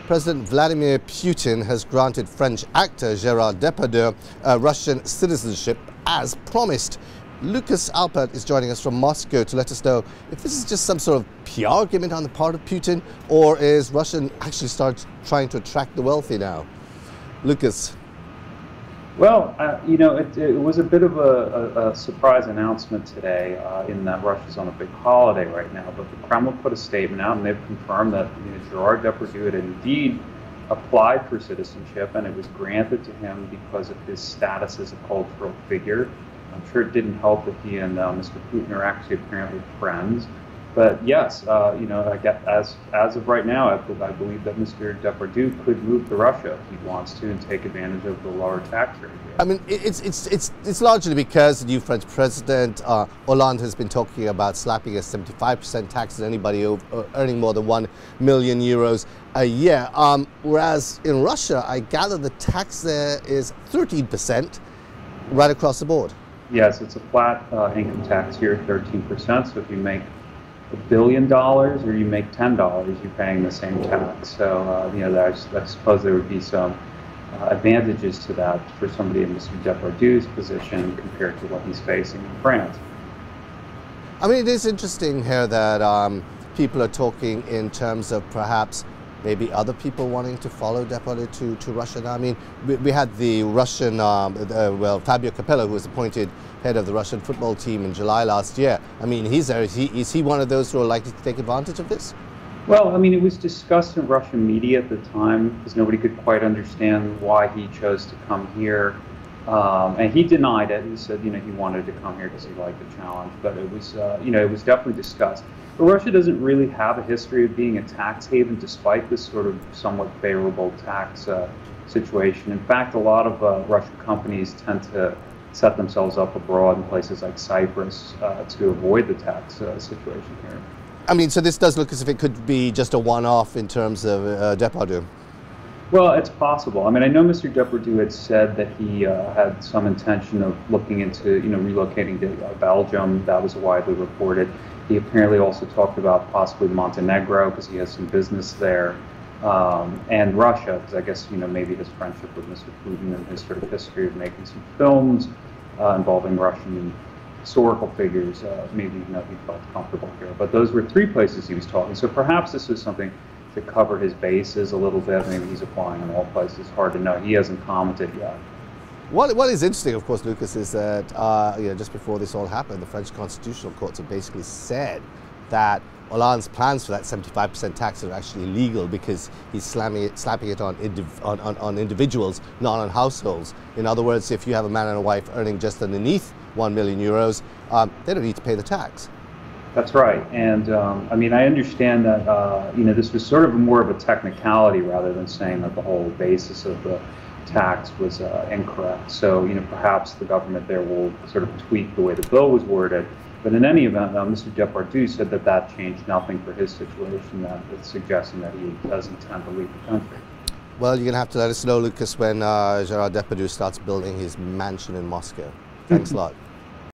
President Vladimir Putin has granted French actor Gerard Depardieu Russian citizenship as promised. Lukas Alpert is joining us from Moscow to let us know if this is just some sort of PR argument on the part of Putin, or is Russia actually trying to attract the wealthy now? Lukas. Well, it was a bit of a surprise announcement today in that Russia's on a big holiday right now. But the Kremlin put a statement out, and they've confirmed that Gerard Depardieu had indeed applied for citizenship, and it was granted to him because of his status as a cultural figure. I'm sure it didn't help that he and Mr. Putin are actually apparently friends. But yes, I guess as of right now, I believe that Mr. Depardieu could move to Russia if he wants to and take advantage of the lower tax rate. I mean, it's largely because the new French president Hollande has been talking about slapping a 75% tax on anybody earning more than 1 million euros a year. Whereas in Russia, I gather the tax there is 13% right across the board. Yes, it's a flat income tax here, 13%. So if you make $1 billion or you make $10, you're paying the same tax. So I suppose there would be some advantages to that for somebody in Mr. Depardieu's position compared to what he's facing in France. I mean, it is interesting here that people are talking in terms of perhaps maybe other people wanting to follow Depardieu to Russia now. I mean, we had the Russian, Fabio Capello, who was appointed head of the Russian football team in July last year. I mean, he's there. Is he one of those who are likely to take advantage of this? Well, I mean, it was discussed in Russian media at the time because nobody could quite understand why he chose to come here. And he denied it. He said, he wanted to come here because he liked the challenge. But it was, it was definitely discussed. But Russia doesn't really have a history of being a tax haven, despite this sort of somewhat favorable tax situation. In fact, a lot of Russian companies tend to set themselves up abroad in places like Cyprus to avoid the tax situation here. I mean, so this does look as if it could be just a one-off in terms of Depardieu. Well, it's possible. I mean, I know Mr. Depardieu had said that he had some intention of looking into, relocating to Belgium. That was widely reported. He apparently also talked about possibly Montenegro because he has some business there, and Russia because I guess maybe his friendship with Mr. Putin and his sort of history of making some films involving Russian historical figures. Maybe he felt comfortable here. But those were three places he was talking. So perhaps this was something to cover his bases a little bit. Maybe he's applying in all places. Hard to know. He hasn't commented yet. What is interesting, of course, Lukas, is that just before this all happened, the French constitutional courts have basically said that Hollande's plans for that 75% tax are actually illegal because he's slapping it on individuals, not on households. In other words, if you have a man and a wife earning just underneath 1 million euros, they don't need to pay the tax. That's right, and I mean, I understand that this was sort of more of a technicality rather than saying that the whole basis of the tax was incorrect. So perhaps the government there will sort of tweak the way the bill was worded. But in any event, Mr. Depardieu said that changed nothing for his situation. That it's suggesting that he does intend to leave the country. Well, you're going to have to let us know, Lukas, when Gerard Depardieu starts building his mansion in Moscow. Thanks a lot.